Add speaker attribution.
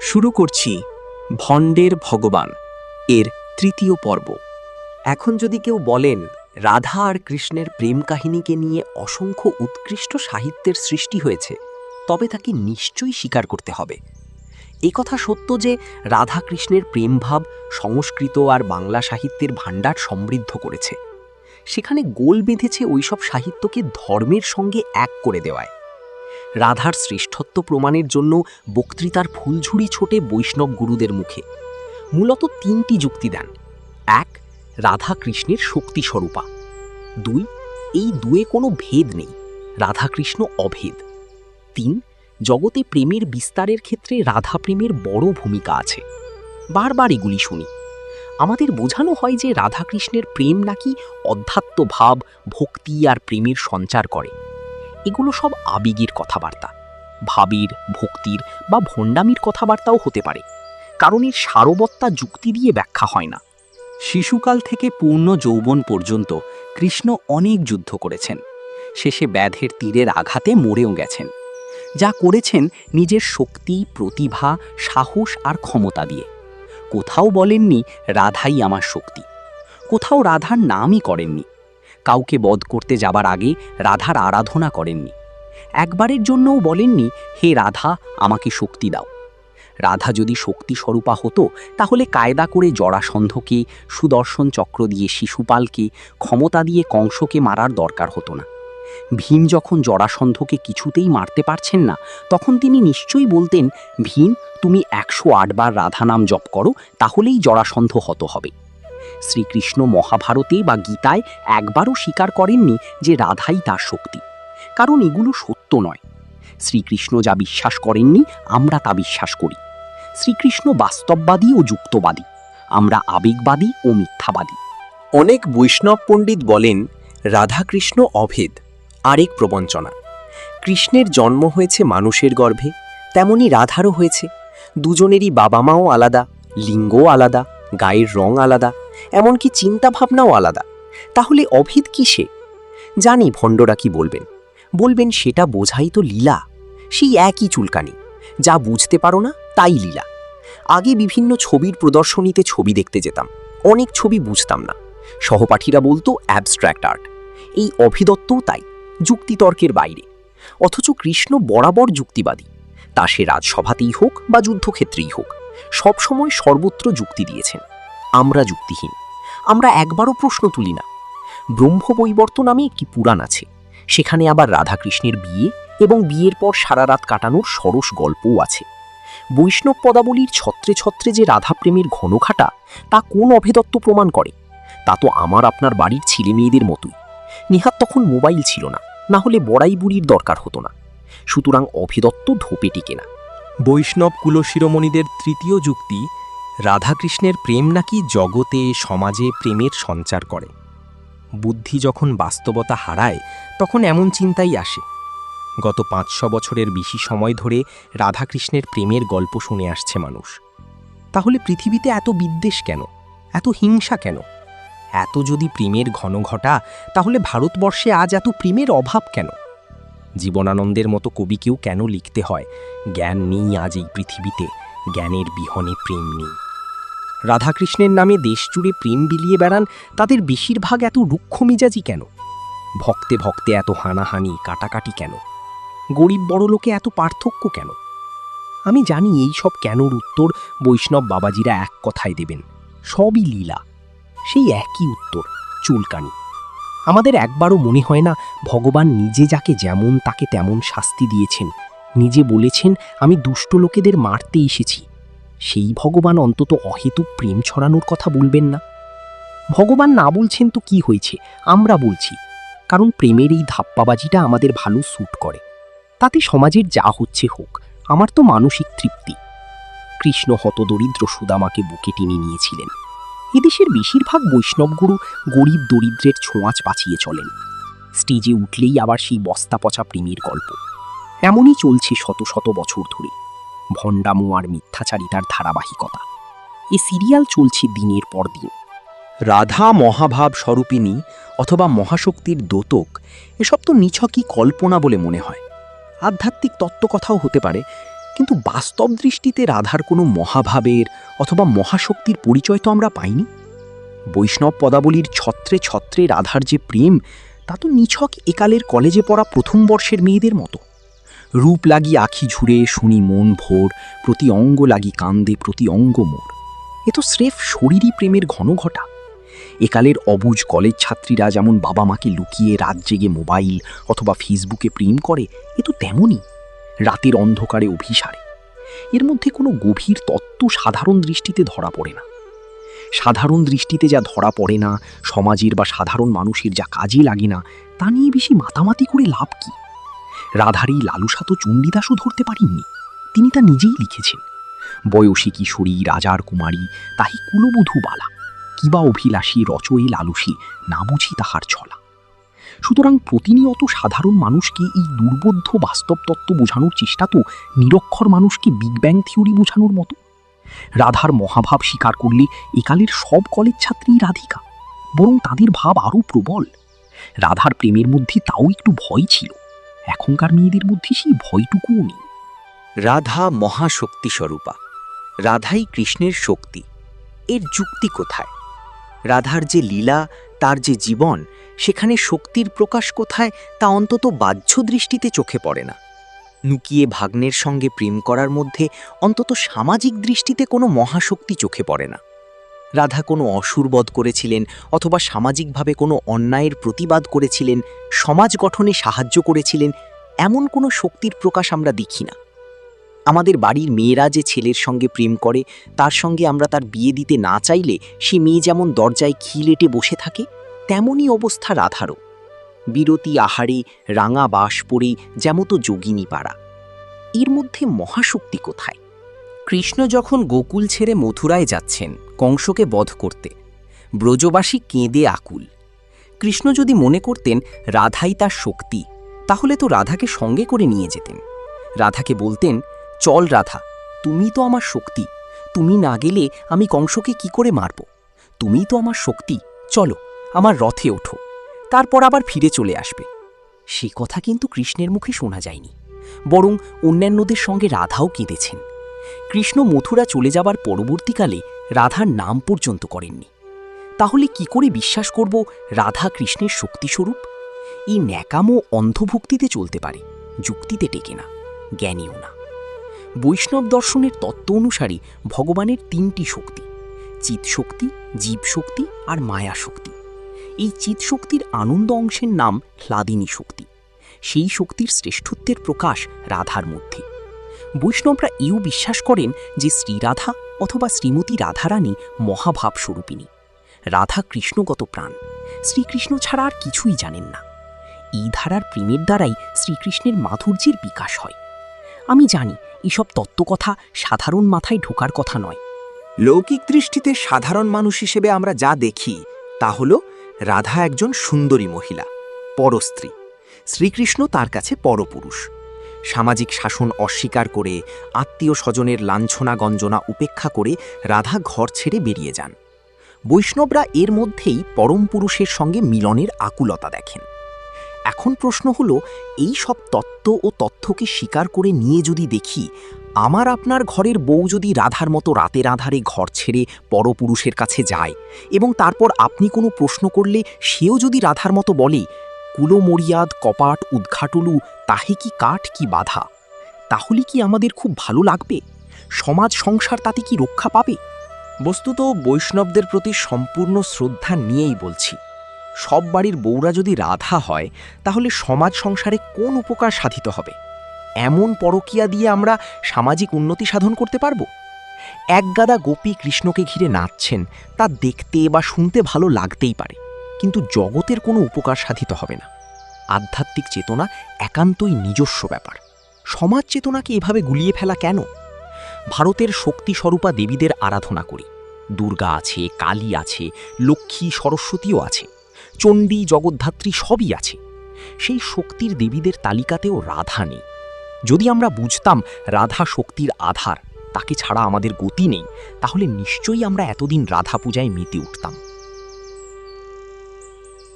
Speaker 1: শুরু করছি ভণ্ডের ভগবান এর তৃতীয় পর্ব। এখন যদি কেউ বলেন রাধা আর কৃষ্ণের প্রেম কাহিনীকে নিয়ে অসংখ্য উৎকৃষ্ট সাহিত্যের সৃষ্টি হয়েছে, তবে তাকে নিশ্চয়ই স্বীকার করতে হবে এ কথা সত্য যে রাধা কৃষ্ণের প্রেমভাব সংস্কৃত আর বাংলা সাহিত্যের ভাণ্ডার সমৃদ্ধ করেছে। সেখানে গোল বেঁধেছে ওইসব সাহিত্যকে ধর্মের সঙ্গে এক করে দেওয়ায়। রাধার শ্রেষ্ঠত্ব প্রমাণের জন্য বক্তৃতার ফুলঝুরি ছোটে বৈষ্ণব গুরুদের মুখে। মূলত তিনটি যুক্তি দেন। এক, রাধা কৃষ্ণের শক্তিস্বরূপা। দুই, এই দুয়ে কোনো ভেদ নেই, রাধাকৃষ্ণ অভেদ। তিন, জগতে প্রেমের বিস্তারের ক্ষেত্রে রাধা প্রেমের বড় ভূমিকা আছে। বারবার এগুলি শুনি। আমাদের বোঝানো হয় যে রাধাকৃষ্ণের প্রেম নাকি অধ্যাত্ম ভাব, ভক্তি আর প্রেমের সঞ্চার করে। এগুলো সব আবেগের কথাবার্তা, ভাবের, ভক্তির বা ভণ্ডামির কথাবার্তাও হতে পারে, কারণ এর সারবত্তা যুক্তি দিয়ে ব্যাখ্যা হয় না। শিশুকাল থেকে পূর্ণ যৌবন পর্যন্ত কৃষ্ণ অনেক যুদ্ধ করেছেন, শেষে ব্যাধের তীরের আঘাতে মরেও গেছেন। যা করেছেন নিজের শক্তি, প্রতিভা, সাহস আর ক্ষমতা দিয়ে। কোথাও বলেননি রাধাই আমার শক্তি, কোথাও রাধার নামই করেননি। কাউকে বধ করতে যাবার আগে রাধার আরাধনা করেননি। একবারের জন্যও বলেননি হে রাধা আমাকে শক্তি দাও। রাধা যদি শক্তি স্বরূপা হতো তাহলে কায়দা করে জরাসন্ধকে, সুদর্শন চক্র দিয়ে শিশুপালকে, ক্ষমতা দিয়ে কংসকে মারার দরকার হতো না। ভীম যখন জরাসন্ধকে কিছুতেই মারতে পারছেন না, তখন তিনি নিশ্চয়ই বলতেন, ভীম তুমি 108 বার রাধা নাম জপ করো, তাহলেই জরাসন্ধ হত হবে। শ্রীকৃষ্ণ মহাভারতে বা গীতায় একবারও স্বীকার করেননি যে রাধাই তার শক্তি, কারণ এগুলো সত্য নয়। শ্রীকৃষ্ণ যা বিশ্বাস করেননি আমরা তা বিশ্বাস করি। শ্রীকৃষ্ণ বাস্তববাদী ও যুক্তবাদী, আমরা আবেগবাদী ও মিথ্যাবাদী। অনেক বৈষ্ণব পণ্ডিত বলেন রাধাকৃষ্ণ অভেদ, আরেক প্রবঞ্চনা। কৃষ্ণের জন্ম হয়েছে মানুষের গর্ভে, তেমনি রাধারও হয়েছে। দুজনেরই বাবা মাও আলাদা, লিঙ্গও আলাদা, গায়ের রং আলাদা, এমনকি চিন্তাভাবনাও আলাদা। তাহলে অভেদ কিসে? জানি ভণ্ডরা কি বলবেন সেটা বোঝাই তো লীলা, সেই একই চুলকানি। যা বুঝতে পারো না তাই লীলা। আগে বিভিন্ন ছবির প্রদর্শনীতে ছবি দেখতে যেতাম, অনেক ছবি বুঝতাম না। সহপাঠীরা বলতো অ্যাবস্ট্র্যাক্ট আর্ট। এই অভিদত্তও তাই, যুক্তিতর্কের বাইরে। অথচ কৃষ্ণ বরাবর যুক্তিবাদী, তা সে রাজসভাতেই হোক বা যুদ্ধক্ষেত্রেই হোক, সবসময় সর্বত্র যুক্তি দিয়েছেন। আমরা যুক্তিহীন, আমরা একবারও প্রশ্ন তুলি না। ব্রহ্মবৈবর্ত নামে একটি পুরাণ আছে, সেখানে আবার রাধাকৃষ্ণের বিয়ে এবং বিয়ের পর সারা রাত কাটানোর সরস গল্পও আছে। বৈষ্ণব পদাবলীর ছত্রে ছত্রে যে রাধাপ্রেমের ঘনঘাটা, তা কোন অভেদত্ব প্রমাণ করে? তা তো আমার আপনার বাড়ির ছেলে মেয়েদের মতোই। নিহাত তখন মোবাইল ছিল না, না হলে বড়াই বুড়ির দরকার হতো না। সুতরাং অভেদত্ব ধোপে টিকে না। বৈষ্ণব কুলশিরোমণিদের তৃতীয় যুক্তি, রাধাকৃষ্ণের প্রেম নাকি জগতে, সমাজে প্রেমের সঞ্চার করে। বুদ্ধি যখন বাস্তবতা হারায় তখন এমন চিন্তাই আসে। গত 500 বছরের বেশি সময় ধরে রাধাকৃষ্ণের প্রেমের গল্প শুনে আসছে মানুষ। তাহলে পৃথিবীতে এত বিদ্বেষ কেন, এত হিংসা কেন? এত যদি প্রেমের ঘনঘটা, তাহলে ভারতবর্ষে আজ এত প্রেমের অভাব কেন? জীবনানন্দের মতো কবিকেও কেন লিখতে হয়, জ্ঞান নেই আজ এই পৃথিবীতে, জ্ঞানের বিহনে প্রেম নেই? রাধাকৃষ্ণের নামে দেশ জুড়ে প্রেম বিলিয়ে বেড়ান তাদের বেশিরভাগ এত রুক্ষ মেজাজি কেন? ভক্তে ভক্তে এত হানাহানি, কাটাকাটি কেন? গরিব বড়লোকে এত পার্থক্য কেন? আমি জানি এই সব কেনর উত্তর বৈষ্ণব বাবাজিরা এক কথায় দেবেন, সবই লীলা। সেই একই উত্তর, চুলকানি। আমাদের একবারও মনে হয় না ভগবান নিজে যাকে যেমন তাকে তেমন শাস্তি দিয়েছেন, নিজে বলেছেন আমি দুষ্ট লোকেদের মারতে এসেছি। সেই ভগবান অন্তত অহেতুক প্রেম ছড়ানোর কথা বলবেন না? ভগবান না বলছেন তো কি হয়েছে, আমরা বলছি, কারণ প্রেমের এই ধাপ্পাবাজিটা আমাদের ভালো স্যুট করে। তাতে সমাজের যা হচ্ছে হোক, আমার তো মানসিক তৃপ্তি। কৃষ্ণ হতদরিদ্র সুদামাকে বুকে টেনে নিয়েছিলেন। এদেশের বেশিরভাগ বৈষ্ণবগুরু গরিব দরিদ্রের ছোঁয়াচ বাঁচিয়ে চলেন। স্টেজে উঠলেই আবার সেই বস্তা পচা প্রেমের গল্প। এমনই চলছে শত শত বছর ধরে। ভণ্ডামো আর মিথ্যাচারিতার ধারাবাহিকতা। এ সিরিয়াল চলছে দিনের পর দিন। রাধা মহাভাব স্বরূপিণী অথবা মহাশক্তির দোতক, এসব তো নিছকই কল্পনা বলে মনে হয়। আধ্যাত্মিক তত্ত্বকথাও হতে পারে, কিন্তু বাস্তব দৃষ্টিতে রাধার কোনো মহাভাবের অথবা মহাশক্তির পরিচয় তো আমরা পাইনি। বৈষ্ণব পদাবলীর ছত্রে ছত্রে রাধার যে প্রেম, তা তো নিছক একালের কলেজে পড়া প্রথম বর্ষের মেয়েদের মতো। রূপ লাগি আখি ঝুরে শুনি মন ভোর, প্রতি অঙ্গ লাগি কান্দে প্রতি অঙ্গ মোর। এ তো স্রেফ শরীরী প্রেমের ঘন ঘটা। একালের অবুঝ কলেজ ছাত্রীরা যেমন বাবা মাকে লুকিয়ে রাত জেগে মোবাইল অথবা ফেসবুকে প্রেম করে, এ তো তেমনই রাতের অন্ধকারে অভিসারে। এর মধ্যে কোনো গভীর তত্ত্ব সাধারণ দৃষ্টিতে ধরা পড়ে না। সাধারণ দৃষ্টিতে যা ধরা পড়ে না, সমাজের বা সাধারণ মানুষের যা কাজে লাগে না, তা নিয়ে বেশি মাতামাতি করে লাভ কি? রাধার এই লালসা তো চণ্ডীদাসও ধরতে পারেননি। তিনি তা নিজেই লিখেছেন, বয়সী কিশোরী রাজার কুমারী তাহি কুলবধূ বালা, কিবা অভিলাষী রচয়ে লালসী না বুঝি তাহার ছলা। সুতরাং প্রতিনিয়ত সাধারণ মানুষকে এই দুর্বোধ্য বাস্তব তত্ত্ব বোঝানোর চেষ্টা তো নিরক্ষর মানুষকে বিগ ব্যাং থিওরি বোঝানোর মতো। রাধার মহাভাব স্বীকার করলে একালের সব কলেজ ছাত্রীই রাধিকা, বরং তাদের ভাব আরও প্রবল। রাধার প্রেমের মধ্যে তাও একটু ভয় ছিল, এখনকার মেয়েদের মধ্যে সেই ভয়টুকুও নেই। রাধা মহাশক্তি স্বরূপা, রাধাই কৃষ্ণের শক্তি, এর যুক্তি কোথায়? রাধার যে লীলা, তার যে জীবন, সেখানে শক্তির প্রকাশ কোথায় তা অন্তত বাহ্য দৃষ্টিতে চোখে পড়ে না। নুকিয়ে ভাগ্নের সঙ্গে প্রেম করার মধ্যে অন্তত সামাজিক দৃষ্টিতে কোনো মহাশক্তি চোখে পড়ে না। রাধা কোনো অসুরবধ করেছিলেন অথবা সামাজিকভাবে কোনো অন্যায়ের প্রতিবাদ করেছিলেন, সমাজ গঠনে সাহায্য করেছিলেন, এমন কোনো শক্তির প্রকাশ আমরা দেখি না। আমাদের বাড়ির মেয়েরা যে ছেলের সঙ্গে প্রেম করে, তার সঙ্গে আমরা তার বিয়ে দিতে না চাইলে সে মেয়ে যেমন দরজায় খিলেটে বসে থাকে, তেমনই অবস্থা রাধারও। বিরতি আহারে রাঙা বাস পরে যেমতো যোগিনী পাড়া। এর মধ্যে মহাশক্তি কোথায়? কৃষ্ণ যখন গোকুল ছেড়ে মথুরায় যাচ্ছেন কংসকে বধ করতে, ব্রজবাসী কেঁদে আকুল। কৃষ্ণ যদি মনে করতেন রাধাই তার শক্তি, তাহলে তো রাধাকে সঙ্গে করে নিয়ে যেতেন। রাধাকে বলতেন, চল রাধা, তুমি তো আমার শক্তি, তুমি না গেলে আমি কংসকে কি করে মারব? তুমি তো আমার শক্তি, চলো আমার রথে ওঠো, তারপর আবার ফিরে চলে আসবে। সে কথা কিন্তু কৃষ্ণের মুখে শোনা যায়নি, বরং অন্যান্যদের সঙ্গে রাধাও কেঁদেছেন। কৃষ্ণ মথুরা চলে যাবার পরবর্তীকালে রাধার নাম পর্যন্ত করেননি। তাহলে কি করে বিশ্বাস করব রাধা কৃষ্ণের শক্তিস্বরূপ? এই ন্যাকামো অন্ধভক্তিতে চলতে পারে, যুক্তিতে টেকে না, জ্ঞানীও না। বৈষ্ণব দর্শনের তত্ত্ব অনুসারে ভগবানের তিনটি শক্তি, চিৎশক্তি, জীবশক্তি আর মায়া শক্তি। এই চিৎশক্তির আনন্দ অংশের নাম হ্লাদিনী শক্তি। সেই শক্তির শ্রেষ্ঠত্বের প্রকাশ রাধার মধ্যে। বৈষ্ণবরা এও বিশ্বাস করেন যে শ্রীরাধা অথবা শ্রীমতী রাধারানী মহাভাব স্বরূপিণী। রাধা কৃষ্ণগত প্রাণ, শ্রীকৃষ্ণ ছাড়া আর কিছুই জানেন না। এই ধারার প্রেমের দ্বারাই শ্রীকৃষ্ণের মাধুর্যের বিকাশ হয়। আমি জানি এসব তত্ত্বকথা সাধারণ মাথায় ঢোকার কথা নয়। লৌকিক দৃষ্টিতে সাধারণ মানুষ হিসেবে আমরা যা দেখি তা হল রাধা একজন সুন্দরী মহিলা, পরস্ত্রী, শ্রীকৃষ্ণ তার কাছে পরপুরুষ। সামাজিক শাসন অস্বীকার করে, আত্মীয় স্বজনের লাঞ্ছনা গঞ্জনা উপেক্ষা করে রাধা ঘর ছেড়ে বেরিয়ে যান। বৈষ্ণবরা এর মধ্যেই পরম পুরুষের সঙ্গে মিলনের আকুলতা দেখেন। এখন প্রশ্ন হল, এই সব তত্ত্ব ও তথ্যকে স্বীকার করে নিয়ে যদি দেখি, আমার আপনার ঘরের বউ যদি রাধার মতো রাতের আধারে ঘর ছেড়ে পরপুরুষের কাছে যায় এবং তারপর আপনি কোনো প্রশ্ন করলে সেও যদি রাধার মতো বলে, কুলোমরিয়াদ কপাট উদ্ঘাটলু তাহে কি কাঠ কি বাধা, তাহলে কি আমাদের খুব ভালো লাগবে? সমাজ সংসার তাতে কি রক্ষা পাবে? বস্তুত বৈষ্ণবদের প্রতি সম্পূর্ণ শ্রদ্ধা নিয়েই বলছি, সব বাড়ির বউরা যদি রাধা হয়, তাহলে সমাজ সংসারে কোন উপকার সাধিত হবে? এমন পরকীয়া দিয়ে আমরা সামাজিক উন্নতি সাধন করতে পারব? একগাদা গোপী কৃষ্ণকে ঘিরে নাচছেন, তা দেখতে বা শুনতে ভালো লাগতেই পারে, কিন্তু জগতের কোনো উপকার সাধিত হবে না। আধ্যাত্মিক চেতনা একান্তই নিজস্ব ব্যাপার। সমাজ চেতনাকে এভাবে গুলিয়ে ফেলা কেন? ভারতের শক্তিস্বরূপা দেবীদের আরাধনা করি। দুর্গা আছে, কালী আছে, লক্ষ্মী সরস্বতীও আছে, চণ্ডী জগদ্ধাত্রী সবই আছে। সেই শক্তির দেবীদের তালিকাতেও রাধা নেই। যদি আমরা বুঝতাম রাধা শক্তির আধার, তাকে ছাড়া আমাদের গতি নেই, তাহলে নিশ্চয়ই আমরা এতদিন রাধা পূজায় মেতে উঠতাম।